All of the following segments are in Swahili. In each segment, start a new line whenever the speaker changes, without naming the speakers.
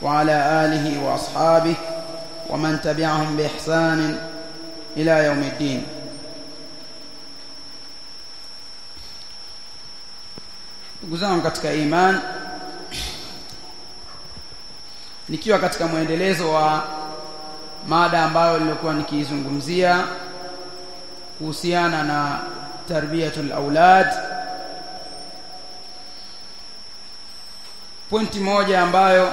وعلى آله وأصحابه ومن تبعهم بإحسان إلى يوم الدين. Ndugu katika iman, nikiwa katika muendelezo wa mada ambayo nilikuwa nikiizungumzia kuhusiana na tarbiyatul aulad, pointi moja ambayo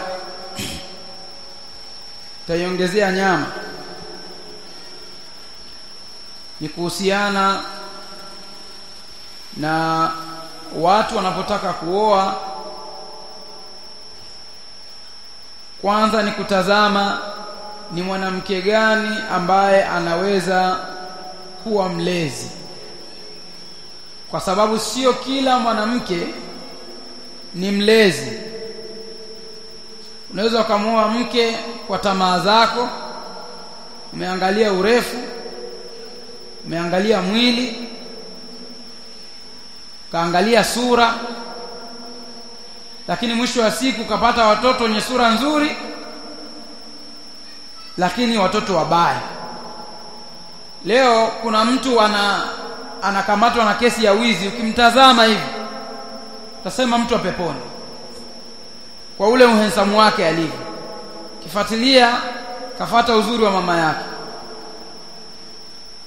taiongezea nyama ni kuhusiana na watu wanapotaka kuoa. Kwanza ni kutazama ni mwanamke gani ambaye anaweza kuwa mlezi, kwa sababu sio kila mwanamke ni mlezi. Unaweza ukamwoa mke kwa tamaa zako, umeangalia urefu, umeangalia mwili, kaangalia sura, lakini mwisho wa siku kapata watoto wenye sura nzuri lakini watoto wabaya. Leo kuna mtu anakamatwa na kesi ya wizi, ukimtazama hivi utasema mtu wa peponi kwa ule uhensamu wake alivyo. Kifuatilia kafata uzuri wa mama yake,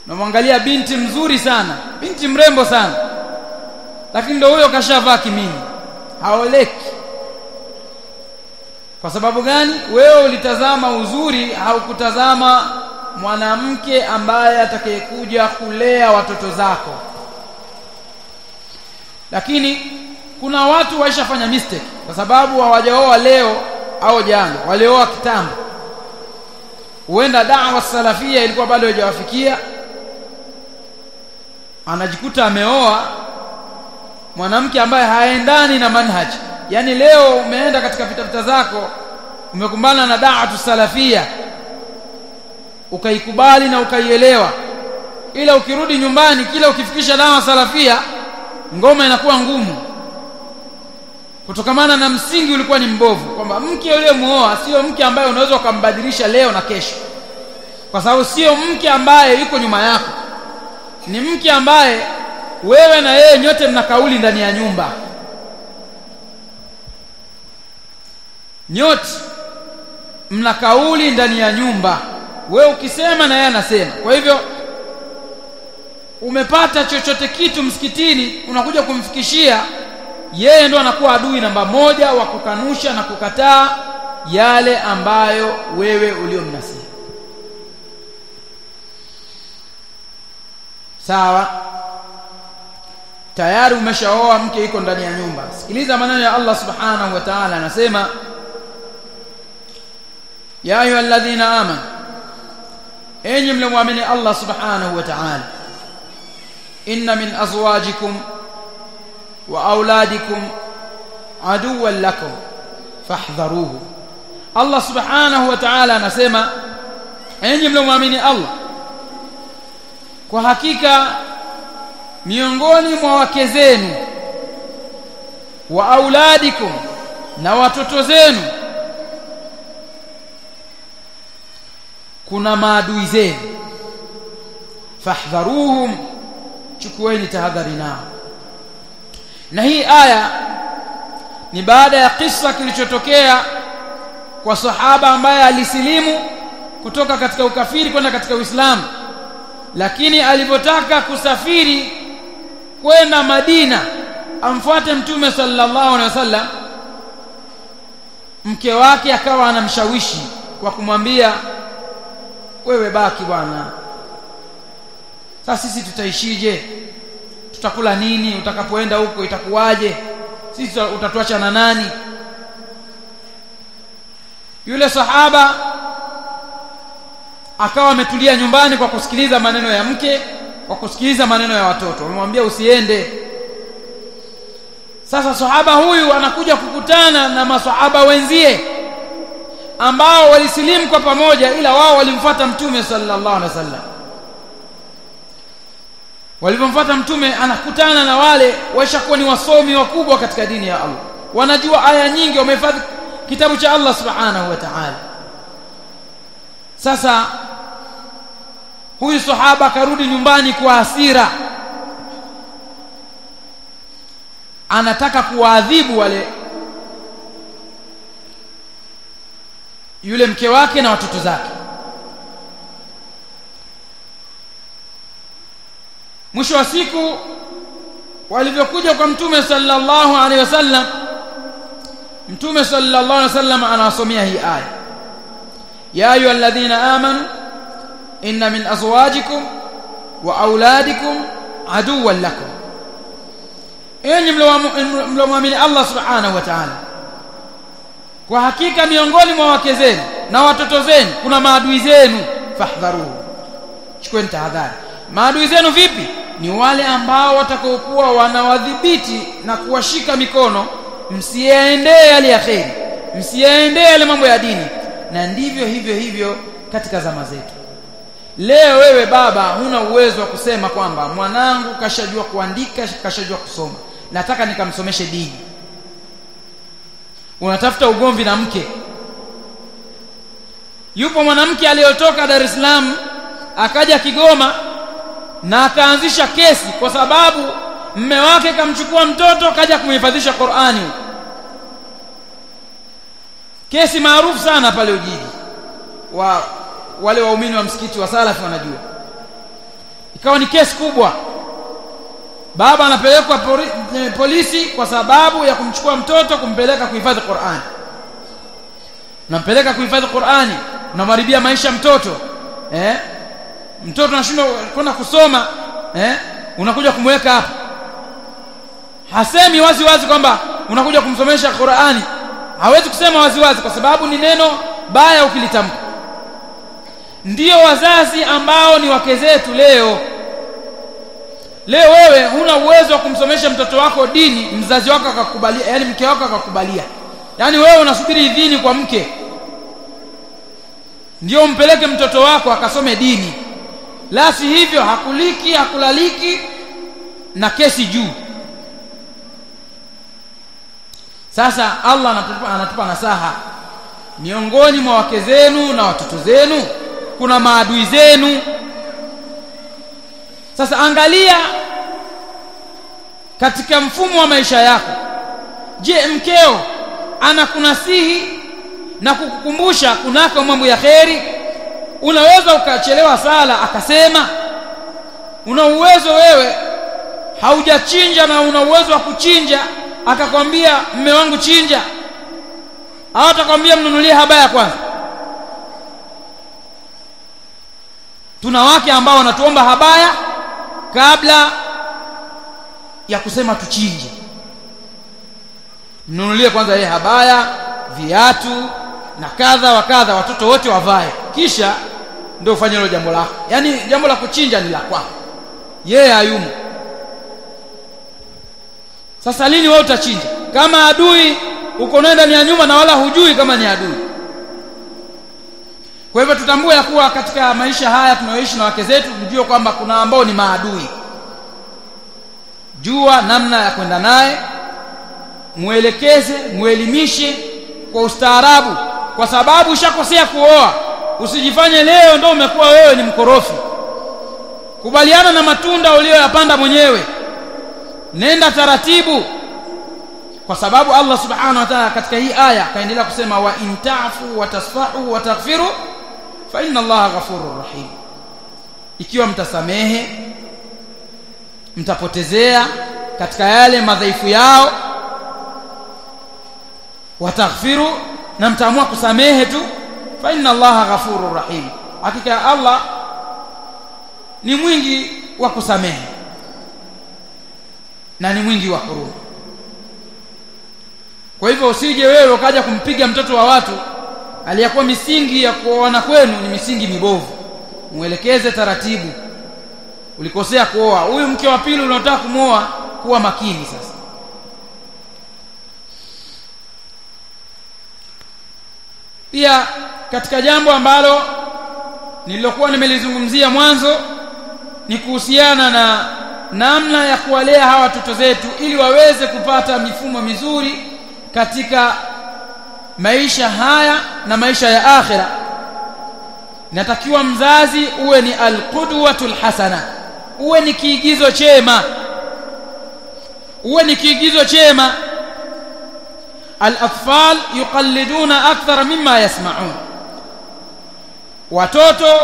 namwangalia binti mzuri sana, binti mrembo sana, lakini ndio huyo kashavaa kimini, haoleki. Kwa sababu gani? Wewe ulitazama uzuri, haukutazama mwanamke ambaye atakayekuja kulea watoto zako. Lakini kuna watu waishafanya mistake kwa sababu hawajaoa leo au jana, walioa kitambo. Huenda da'wa salafia ilikuwa bado haijawafikia, anajikuta ameoa mwanamke ambaye haendani na manhaji. Yani leo umeenda katika vitafita zako, umekumbana na da'watu salafia, ukaikubali na ukaielewa, ila ukirudi nyumbani kila ukifikisha da'wa salafia ngoma inakuwa ngumu, kutokamana na msingi ulikuwa ni mbovu, kwamba mke yule muoa sio mke ambaye unaweza ukambadilisha leo na kesho, kwa sababu sio mke ambaye yuko nyuma yako, ni mke ambaye wewe na yeye nyote mna kauli ndani ya nyumba, nyote mna kauli ndani ya nyumba. Wewe ukisema na yeye anasema. Kwa hivyo umepata chochote kitu msikitini, unakuja kumfikishia yeye, ndo anakuwa adui namba moja wa kukanusha na kukataa yale ambayo wewe uliomnasihi. Sawa, tayari umeshaoa mke yuko ndani ya nyumba. Sikiliza maneno ya Allah subhanahu wa ta'ala, anasema ya ayyuhalladhina amanu, enyi mlioamini Allah subhanahu wa ta'ala, inna min azwajikum wa auladikum aduwwan lakum fahdharuhu. Allah subhanahu wa ta'ala anasema, enyi mlioamini Allah, kwa hakika miongoni mwa wake zenu, wa auladikum, na watoto zenu, kuna maadui zenu, fahdharuhum, chukueni tahadhari nao. Na hii aya ni baada ya kisa kilichotokea kwa sahaba ambaye alisilimu kutoka katika ukafiri kwenda katika Uislamu, lakini alipotaka kusafiri kwenda Madina amfuate Mtume sallallahu alaihi wasallam, mke wake akawa anamshawishi kwa kumwambia, wewe baki bwana, sasa sisi tutaishije? Tutakula nini? Utakapoenda huko itakuwaje? Sisi utatuacha na nani? Yule sahaba akawa ametulia nyumbani kwa kusikiliza maneno ya mke, kwa kusikiliza maneno ya watoto. Wamemwambia usiende. Sasa sahaba huyu anakuja kukutana na masahaba wenzie ambao walisilimu kwa pamoja, ila wao walimfuata Mtume sallallahu alaihi wasallam. Walipomfuata Mtume, anakutana na wale washakuwa ni wasomi wakubwa katika dini ya Allah, wanajua aya nyingi, wamehifadhi kitabu cha Allah subhanahu wa ta'ala. Sasa huyu sahaba karudi nyumbani kwa hasira, anataka kuwaadhibu wale yule mke wake na watoto zake. Mwisho wa siku walivyokuja kwa Mtume sallallahu alaihi wasallam, Mtume sallallahu alaihi wasallam anawasomea hii aya, ya ayyuhalladhina amanu inna min azwajikum wa auladikum aduwwan lakum, enyi mlioamini Allah subhanahu wa ta'ala, kwa hakika miongoni mwa wake zenu na watoto zenu kuna maadui zenu, fahdharuhu, chukueni tahadhari. Maadui zenu vipi? Ni wale ambao watakaokuwa wanawadhibiti na kuwashika mikono, msiendee yale ya kheri, msiendee yale mambo ya dini. Na ndivyo hivyo katika zama zetu leo. Wewe baba huna uwezo wa kusema kwamba mwanangu kashajua kuandika, kashajua kusoma, nataka nikamsomeshe dini. Unatafuta ugomvi na mke. Yupo mwanamke aliyotoka Dar es Salaam akaja Kigoma na akaanzisha kesi kwa sababu mume wake kamchukua mtoto kaja kumhifadhisha Qur'ani. Kesi maarufu sana pale Ujiji, wale waumini wa msikiti wa Salafi wanajua. Ikawa ni kesi kubwa, baba anapelekwa polisi kwa sababu ya kumchukua mtoto kumpeleka kuhifadhi Qur'ani. Unampeleka kuhifadhi Qur'ani, unamharibia maisha mtoto. Mtoto anashindwa kwenda kusoma, unakuja kumweka hapa. Hasemi wazi kwamba unakuja kumsomesha Qur'ani. Hawezi kusema wazi kwa sababu ni neno baya ukilitamka. Ndio wazazi ambao ni wake zetu leo. Leo wewe huna uwezo wa kumsomesha mtoto wako dini, mzazi wako akakubalia, yani mke wako akakubalia. Yani wewe unasubiri idhini kwa mke ndio umpeleke mtoto wako akasome dini. La si hivyo hakuliki, hakulaliki na kesi juu. Sasa Allah anatupa nasaha, miongoni mwa wake zenu na watoto zenu kuna maadui zenu. Sasa angalia katika mfumo wa maisha yako. Je, mkeo anakunasihi na kukukumbusha kunako mambo ya kheri? Unaweza ukachelewa sala akasema. Una uwezo wewe haujachinja na una uwezo wa kuchinja, akakwambia mume wangu chinja, au atakwambia mnunulie habaya kwanza. Tuna wake ambao wanatuomba habaya kabla ya kusema tuchinje. Mnunulie kwanza yeye habaya, viatu na kadha wa kadha, watoto wote wavae, kisha ndio ufanye hilo jambo lako. Yani jambo la kuchinja ni la kwako, yeye hayumo. Sasa lini wewe utachinja? Kama adui uko ndani ya nyumba na wala hujui kama ni adui. Kwa hivyo tutambue ya kuwa katika maisha haya tunayoishi na wake zetu, tujue kwamba kuna ambao ni maadui. Jua namna ya kwenda naye, muelekeze, muelimishe kwa ustaarabu, kwa sababu ushakosea kuoa. Usijifanye leo ndio umekuwa wewe ni mkorofi. Kubaliana na matunda uliyoyapanda mwenyewe. Nenda taratibu, kwa sababu Allah subhanahu wa ta'ala katika hii aya kaendelea kusema, wa intafu wa tasfahu wa taghfiru fa inna Allaha ghafurur rahim. Ikiwa mtasamehe, mtapotezea katika yale madhaifu yao, wataghfiru, na mtaamua kusamehe tu, fa inna Allaha ghafurur rahim, hakika Allah ni mwingi wa kusamehe na ni mwingi wa huruma. Kwa hivyo usije wewe ukaja kumpiga mtoto wa watu aliyakuwa misingi ya kuoana kwenu ni misingi mibovu. Muelekeze taratibu. Ulikosea kuoa huyu mke wa pili unataka kumuoa, kuwa makini sasa. Pia katika jambo ambalo nililokuwa nimelizungumzia mwanzo ni kuhusiana na namna ya kuwalea hawa watoto zetu ili waweze kupata mifumo mizuri katika maisha haya na maisha ya akhira, natakiwa mzazi uwe ni alqudwatul hasana, uwe ni kiigizo chema, uwe ni kiigizo chema. Al-atfal yuqalliduna akthar mimma yasma'un, watoto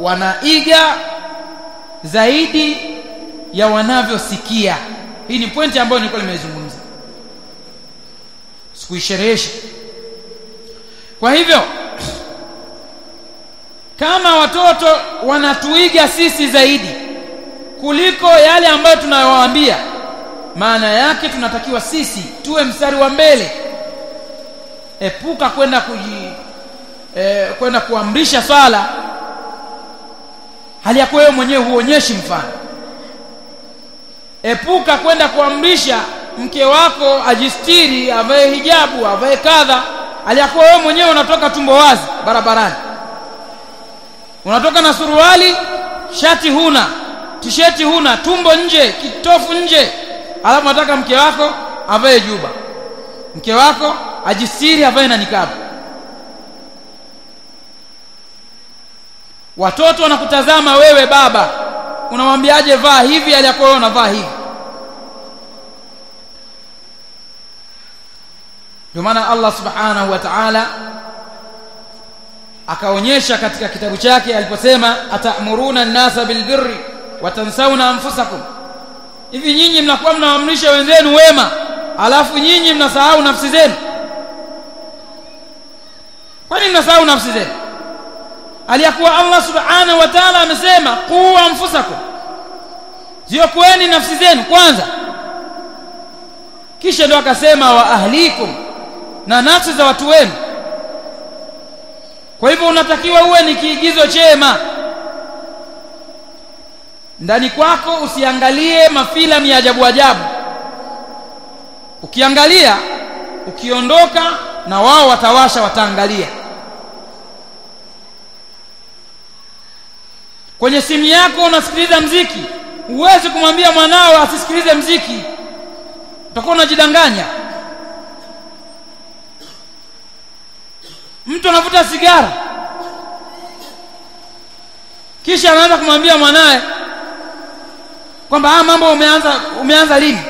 wanaiga zaidi ya wanavyosikia. Hii ni pointi ambayo nilikuwa nimezungumza, sikuisherehesha. Kwa hivyo kama watoto wanatuiga sisi zaidi kuliko yale ambayo tunayowaambia, maana yake tunatakiwa sisi tuwe mstari wa mbele. Epuka kwenda kuamrisha swala hali yako wewe mwenyewe huonyeshi mfano. Epuka kwenda kuamrisha mke wako ajistiri, avae hijabu, avae kadha, hali yako wewe mwenyewe unatoka tumbo wazi barabarani, unatoka na suruali, shati huna, tisheti huna, tumbo nje, kitofu nje, alafu unataka mke wako avae juba, mke wako ajistiri, avae na nikabu. Watoto wanakutazama wewe baba, unamwambiaje vaa hivi, aliyako wewe unavaa hivi. Ndio maana Allah subhanahu wa ta'ala akaonyesha katika kitabu chake aliposema, atamuruna an-nasa bilbirri wa tansawna anfusakum, hivi nyinyi mnakuwa mnaamrisha wenzenu wema alafu nyinyi mnasahau nafsi zenu. Kwa nini mnasahau nafsi zenu? Aliyakuwa Allah subhanahu wa ta'ala amesema qu anfusakum, ziokoeni nafsi zenu kwanza, kisha ndo akasema wa ahlikum, na nafsi za watu wenu. Kwa hivyo unatakiwa uwe ni kiigizo chema ndani kwako. Usiangalie mafilamu ya ajabu ajabu, ukiangalia ukiondoka na wao watawasha, wataangalia. Kwenye simu yako unasikiliza mziki, huwezi kumwambia mwanao asisikilize mziki, utakuwa unajidanganya. Mtu anavuta sigara kisha anaanza kumwambia mwanae kwamba mambo umeanza lini?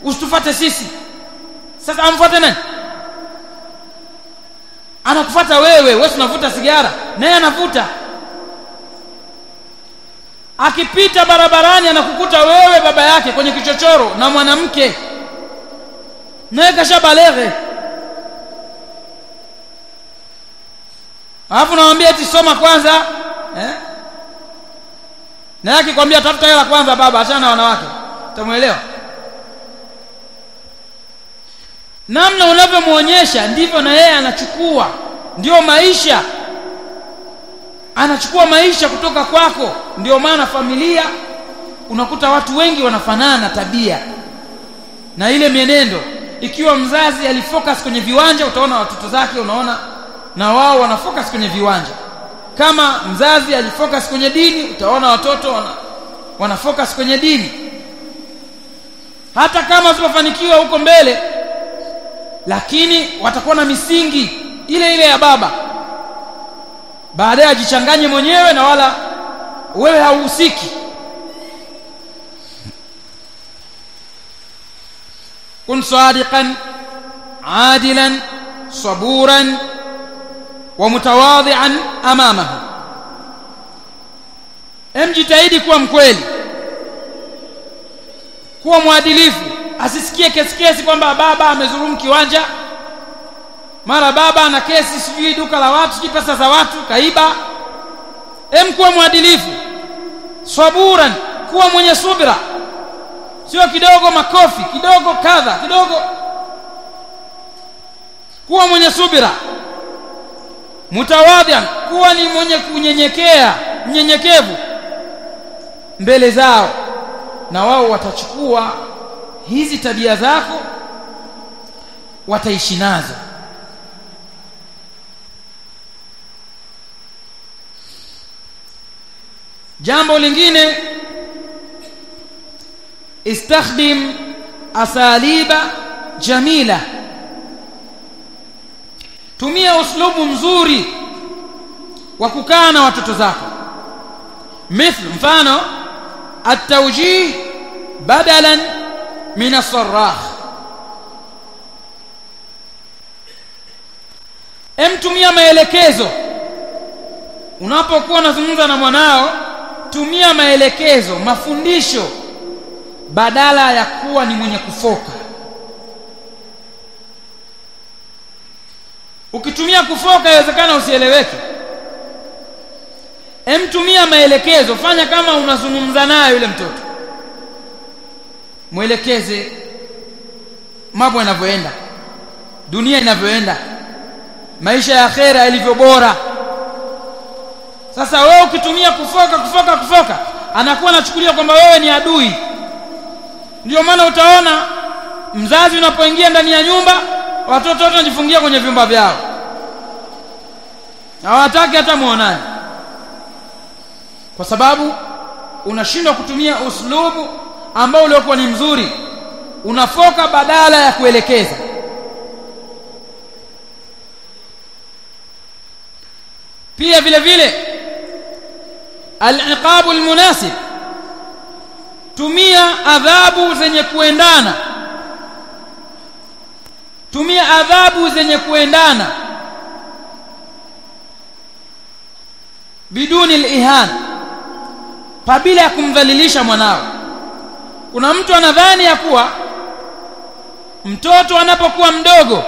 Usitufuate sisi. Sasa amfuate nani? Anakufuata wewe, wewe unavuta sigara, naye anavuta. Akipita barabarani anakukuta wewe baba yake kwenye kichochoro na mwanamke, naye kashabaleghe. Alafu naambia eti soma kwanza, na yake kwambia tafuta hela kwanza baba, achana na wanawake. Utamuelewa? Namna unavyomuonyesha ndivyo na yeye anachukua. Ndio maisha, anachukua maisha kutoka kwako. Ndio maana familia unakuta watu wengi wanafanana tabia na ile mienendo. Ikiwa mzazi alifocus kwenye viwanja, utaona watoto zake unaona na wao wanafocus kwenye viwanja. Kama mzazi alifocus kwenye dini, utaona watoto wanafocus kwenye dini. Hata kama usipofanikiwa huko mbele, lakini watakuwa na misingi ile ile ya baba. Baadaye ajichanganye mwenyewe na wala wewe hauhusiki. Kun sadiqan adilan saburan wa mutawadhi'an amamahu, jitahidi kuwa mkweli, kuwa mwadilifu. Asisikie kesi kwamba baba amezulumu kiwanja, mara baba ana kesi sijui duka la watu, sijui pesa za watu kaiba. Kuwa mwadilifu. Saburan, kuwa mwenye subira, sio kidogo makofi, kidogo kadha, kidogo. Kuwa mwenye subira. Mutawadhian, kuwa ni mwenye kunyenyekea, mnyenyekevu mbele zao, na wao watachukua hizi tabia zako, wataishi nazo. Jambo lingine, istakhdim asaliba jamila tumia uslubu mzuri wa kukaa na watoto zako. mfano at-tawjih badalan min as-sarrah. Tumia maelekezo unapokuwa unazungumza na mwanao, tumia maelekezo, mafundisho badala ya kuwa ni mwenye kufoka. Ukitumia kufoka inawezekana usieleweke. Tumia maelekezo, fanya kama unazungumza naye yule mtoto. Mwelekeze mambo yanavyoenda, dunia inavyoenda, maisha ya akhera yalivyo bora. Sasa wewe ukitumia kufoka, anakuwa anachukulia kwamba wewe ni adui. Ndio maana utaona mzazi unapoingia ndani ya nyumba, watoto wote wanajifungia kwenye vyumba vyao, hawataki hata muonane, kwa sababu unashindwa kutumia uslubu ambao uliokuwa ni mzuri. Unafoka badala ya kuelekeza. Pia vile vile al-iqabu al-munasib, tumia adhabu zenye kuendana. Tumia adhabu zenye kuendana biduni al-ihan, bila ya kumdhalilisha mwanao. Kuna mtu anadhani ya kuwa mtoto anapokuwa mdogo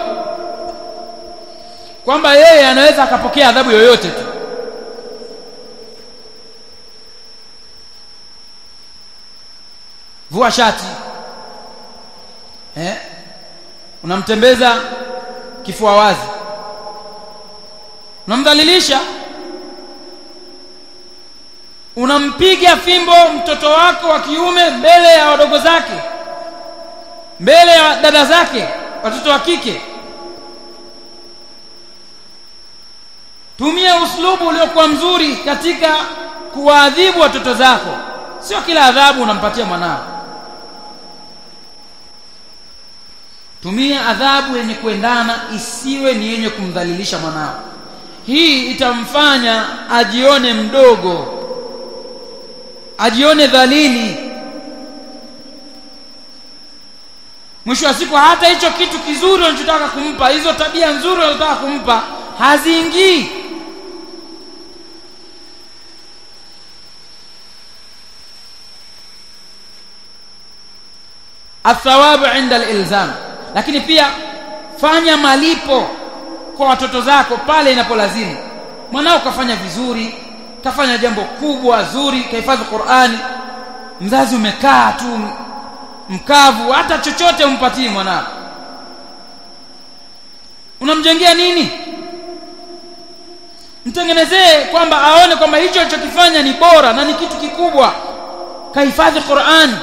kwamba yeye anaweza akapokea adhabu yoyote tu. Vua shati, unamtembeza kifua wazi, unamdhalilisha, unampiga fimbo mtoto wako wa kiume mbele ya wadogo zake, mbele ya dada zake, watoto wa kike. Tumia uslubu uliokuwa mzuri katika kuadhibu watoto zako. Sio kila adhabu unampatia mwanao. Tumia adhabu yenye kuendana, isiwe ni yenye kumdhalilisha mwanao. Hii itamfanya ajione mdogo, ajione dhalili. Mwisho wa siku hata hicho kitu kizuri unachotaka kumpa, hizo tabia nzuri unazotaka kumpa, haziingii. Athawabu inda al-ilzam, lakini pia fanya malipo kwa watoto zako pale inapolazimu. Mwanao kafanya vizuri, kafanya jambo kubwa zuri, kahifadhi Qur'ani, mzazi umekaa tu mkavu, hata chochote umpatie mwanao, unamjengea nini? Mtengenezee kwamba aone kwamba hicho alichokifanya ni bora na ni kitu kikubwa. Kahifadhi Qur'ani,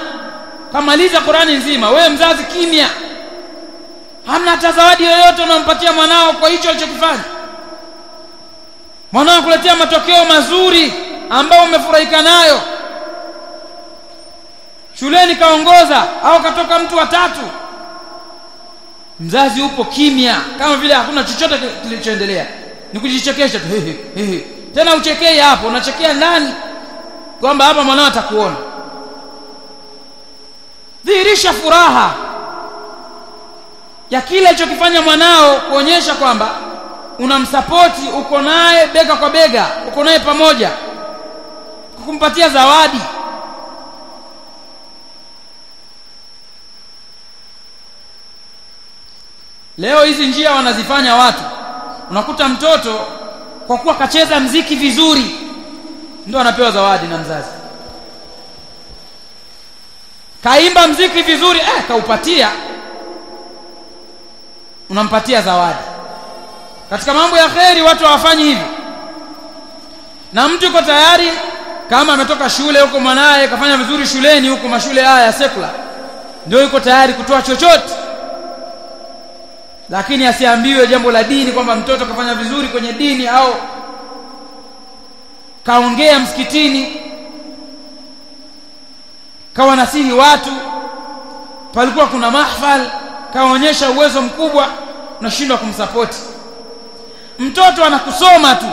kamaliza Qur'ani nzima, wewe mzazi kimya, hamna hata zawadi yoyote unampatia mwanao kwa hicho alichokifanya. Mwanao kuletea matokeo mazuri ambao umefurahika nayo, shuleni kaongoza au katoka mtu wa tatu, mzazi upo kimya kama vile hakuna chochote kilichoendelea, ni kujichekesha tu. Tena uchekei hapo, unachekea ndani kwamba hapa mwanao atakuona. Dhihirisha furaha ya kile alichokifanya mwanao, kuonyesha kwamba unamsapoti, uko naye bega kwa bega, uko naye pamoja, kukumpatia zawadi. Leo hizi njia wanazifanya watu, unakuta mtoto kwa kuwa kacheza mziki vizuri ndio anapewa zawadi na mzazi. Kaimba mziki vizuri, kaupatia, unampatia zawadi. Katika mambo ya kheri watu hawafanyi hivi. Na mtu yuko tayari, kama ametoka shule huko mwanae kafanya vizuri shuleni huko, mashule haya ya sekula, ndio yuko tayari kutoa chochote, lakini asiambiwe jambo la dini kwamba mtoto kafanya vizuri kwenye dini au kaongea msikitini, kawanasihi watu, palikuwa kuna mahfal, kaonyesha uwezo mkubwa, unashindwa kumsupport. Mtoto anakusoma tu,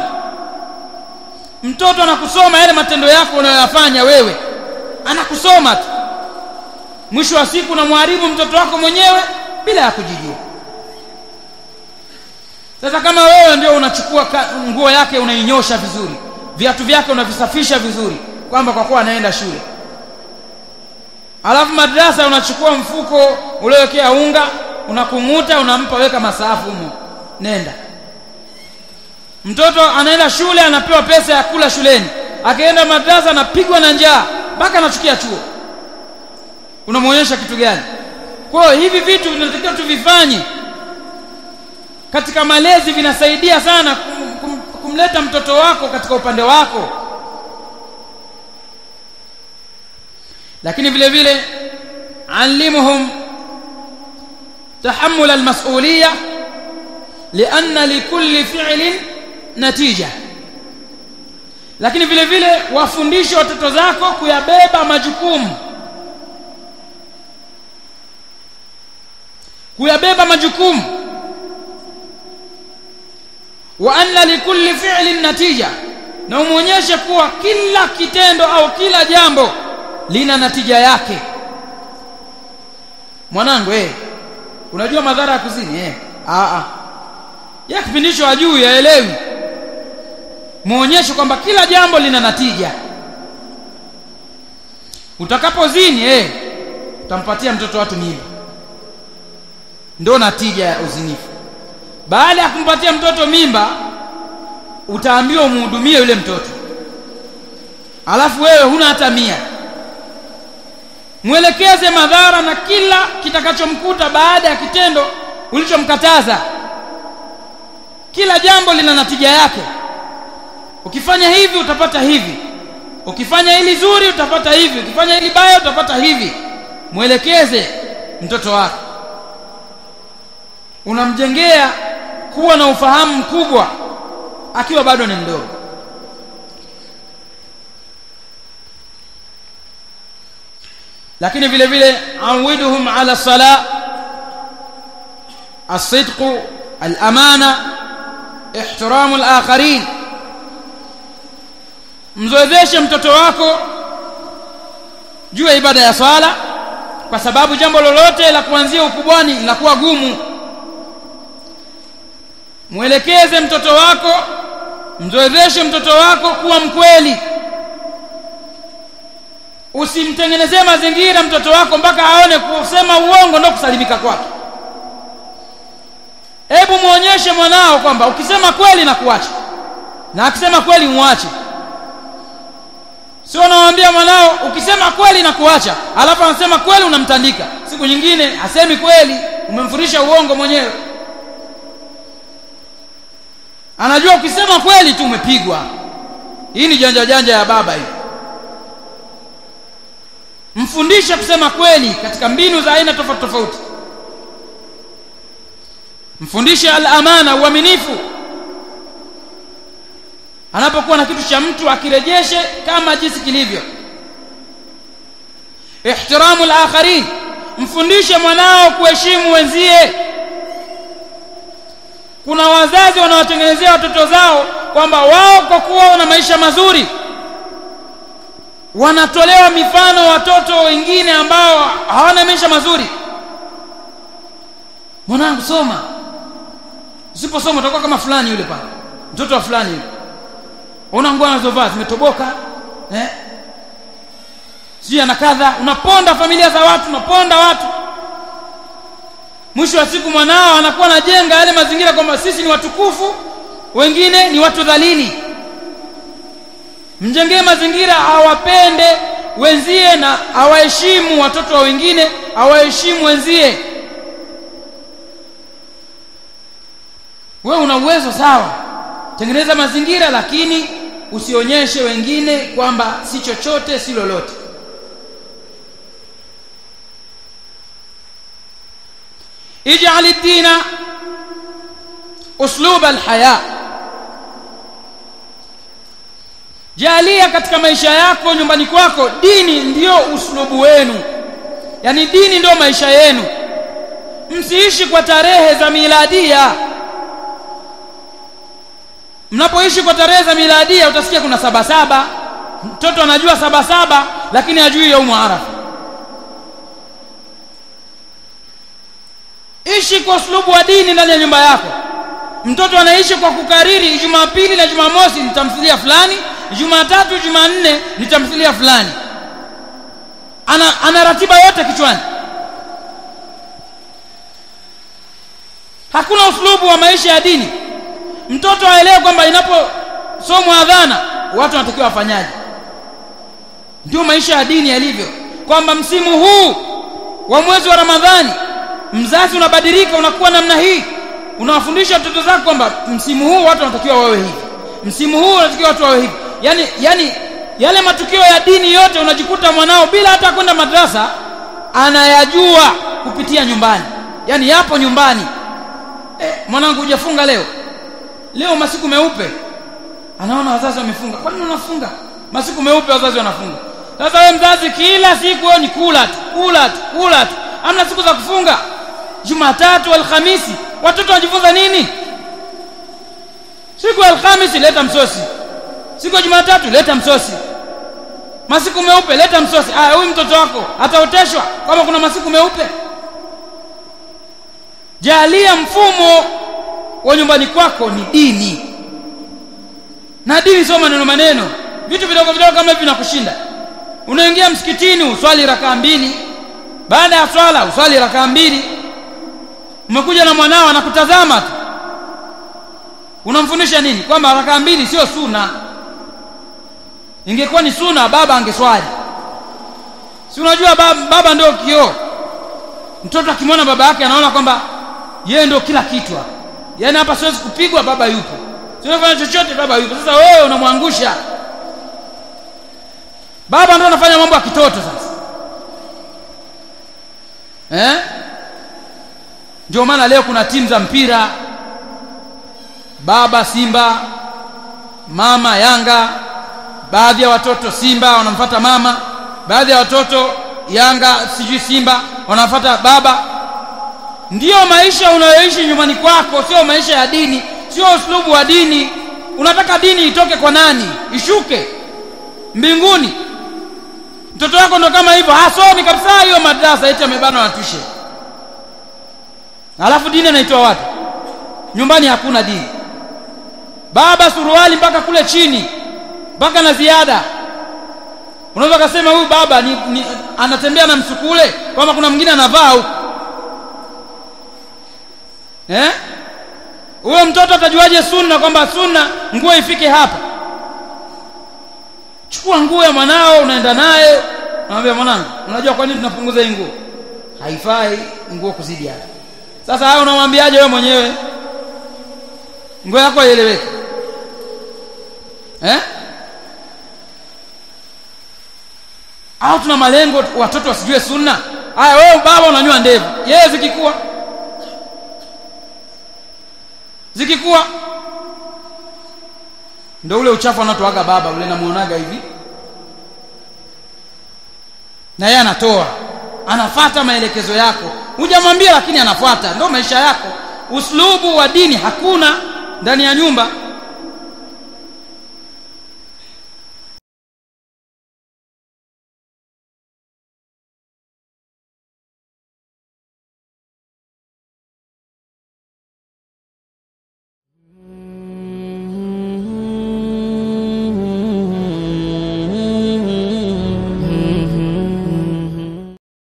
mtoto anakusoma yale matendo yako unayoyafanya wewe, anakusoma tu. Mwisho wa siku unamharibu mtoto wako mwenyewe bila ya kujijua. Sasa kama wewe ndio unachukua nguo yake unainyosha vizuri, viatu vyake unavisafisha vizuri, kwamba kwa kuwa anaenda shule, alafu madrasa unachukua mfuko uliowekea unga unakung'uta, unampa, weka masafu humo, nenda. Mtoto anaenda shule anapewa pesa ya kula shuleni, akienda madrasa anapigwa na njaa mpaka anachukia chuo. Unamuonyesha kitu gani? Kwa hiyo hivi vitu tunatakiwa tuvifanye katika malezi, vinasaidia sana kumleta mtoto wako katika upande wako. Lakini vile vile alimuhum tahammul almas'uliyah lianna likulli fi'lin natija. Lakini vile vile wafundishe watoto zako kuyabeba majukumu, kuyabeba majukumu. Wa anna likulli fi'lin natija, na umuonyeshe kuwa kila kitendo au kila jambo lina natija yake. Mwanangu, unajua madhara ya kuzini? Ya kipindisho ajuu yaelewi. Muonyeshe kwamba kila jambo lina natija. Utakapozini utampatia mtoto watu mimba, ndio natija ya uzinifu. Baada ya kumpatia mtoto mimba, utaambiwa umhudumie yule mtoto, alafu wewe huna hata 100. Mwelekeze madhara na kila kitakachomkuta baada ya kitendo ulichomkataza. Kila jambo lina natija yake. Ukifanya hivi utapata hivi, ukifanya hili zuri utapata hivi, ukifanya hili baya utapata hivi. Mwelekeze mtoto wako, unamjengea kuwa na ufahamu mkubwa akiwa bado ni mdogo. Lakini vile vile awiduhum ala sala, as-sidq, al-amana, ihtiramu al-akharin. Mzoezeshe mtoto wako juu ya ibada ya swala, kwa sababu jambo lolote la kuanzia ukubwani linakuwa gumu. Mwelekeze mtoto wako, mzoezeshe mtoto wako kuwa mkweli. Usimtengenezee mazingira mtoto wako mpaka aone kusema uongo ndio kusalimika kwake. Hebu muonyeshe mwanao kwamba ukisema kweli na kuacha, na akisema kweli muache. Sio unawaambia mwanao ukisema kweli na kuacha, alafu anasema kweli unamtandika. Siku nyingine hasemi kweli, umemfundisha uongo mwenyewe. Anajua ukisema kweli tu umepigwa. Hii ni janja ya baba hii. Mfundishe kusema kweli katika mbinu za aina tofauti tofauti. Mfundishe al-amana, uaminifu. Anapokuwa na kitu cha mtu akirejeshe kama jinsi kilivyo. Ihtiramu al-akharin, mfundishe mwanao kuheshimu wenzie. Kuna wazazi wanawatengenezea watoto zao kwamba wao kwa kuwa wana maisha mazuri, wanatolewa mifano watoto wengine ambao hawana maisha mazuri. Mwanangu soma, usiposoma utakuwa kama fulani yule pale, mtoto wa fulani yule. Una nguo anazovaa zimetoboka, sio ana kadha. Unaponda familia za watu, unaponda watu. Mwisho wa siku mwanao anakuwa anajenga yale mazingira kwamba sisi ni watukufu, wengine ni watu dhalili. Mjengee mazingira awapende wenzie na awaheshimu watoto wa wengine, awaheshimu wenzie. Wewe una uwezo sawa, tengeneza mazingira, lakini usionyeshe wengine kwamba si chochote si lolote. Ij'al ad-dina uslub al-haya, jalia katika maisha yako, nyumbani kwako, dini ndio uslubu wenu, yani dini ndio maisha yenu. Msiishi kwa tarehe za miladia. Mnapoishi kwa tarehe za miladia utasikia kuna 77. Mtoto anajua 77 lakini hajui yaumu Arafa. Ishi kwa uslubu wa dini ndani ya nyumba yako. Mtoto anaishi kwa kukariri Jumapili na Jumamosi ni tamthilia fulani, Jumatatu, Jumanne ni tamthilia fulani. Ana ratiba yote kichwani. Hakuna uslubu wa maisha ya dini. Mtoto aelewe kwamba inaposomwa adhana watu wanatakiwa wafanyaje. Ndio maisha ya dini yalivyo, kwamba msimu huu wa mwezi wa Ramadhani mzazi unabadilika, unakuwa namna hii. Unawafundisha watoto zako kwamba msimu huu watu wanatakiwa wawe hivi, msimu huu wanatakiwa watu wawe hivi. Yani yale matukio ya dini yote unajikuta mwanao bila hata kwenda madrasa anayajua kupitia nyumbani. Yani yapo nyumbani. Mwanangu hujafunga leo masiku meupe. Anaona wazazi wamefunga. Kwa nini unafunga? Masiku meupe wazazi wanafunga. Sasa wewe mzazi kila siku wewe ni kula tu. Hamna siku za kufunga. Jumatatu, Alhamisi watoto wajifunza nini? Siku ya Alhamisi leta msosi. Siku ya Jumatatu leta msosi. Masiku meupe leta msosi. Huyu mtoto wako ataoteshwa kama kuna masiku meupe. Jalia mfumo wa nyumbani kwako ni dini. Na dini sio maneno. Vitu vidogo kama hivi vinakushinda. Unaingia msikitini uswali rakaa 2. Baada ya swala uswali rakaa 2. Umekuja na mwanao anakutazama tu. Unamfundisha nini? Kwamba rakaa 2 sio sunna. Ingekuwa ni sunna baba angeswali. Si unajua baba ndio kioo. Mtoto akimwona baba yake anaona kwamba yeye ndio kila kitu. Yaani hapa siwezi kupigwa, baba yupo. Siwezi kufanya chochote, baba yupo. Sasa wewe unamwangusha. Baba ndio anafanya mambo ya kitoto sasa. Ndio maana leo kuna timu za mpira. Baba Simba, mama Yanga. Baadhi ya watoto Simba wanamfuata mama, baadhi ya watoto Yanga sijui Simba wanafuata baba. Ndio maisha unayoishi nyumbani kwako, sio maisha ya dini, sio uslubu wa dini. Unataka dini itoke kwa nani? Ishuke mbinguni. Mtoto wako ndo kama hivyo, hasomi kabisa hiyo madrasa eti amebana na tushe. Alafu dini anaitoa wapi? Nyumbani hakuna dini. Baba suruali mpaka kule chini, mpaka na ziada. Unaweza kusema huyu baba ni anatembea na msukule, kama kuna mwingine anavaa huko. Huyo mtoto atajuaje sunna, kwamba sunna nguo ifike hapa? Chukua nguo ya mwanao unaenda naye, unamwambia mwanangu, unajua kwa nini tunapunguza hii nguo? Haifai nguo kuzidi hapa. Sasa hao unamwambiaje wewe mwenyewe? Nguo yako ieleweke. Au tuna malengo watoto wasijue sunna? Wewe baba unanyua ndevu, yeye zikikuwa ndio ule uchafu anatoaga baba ule, namuonaga hivi na yeye anatoa, anafuata maelekezo yako. Hujamwambia lakini anafuata. Ndio maisha yako. Uslubu wa dini hakuna ndani ya nyumba.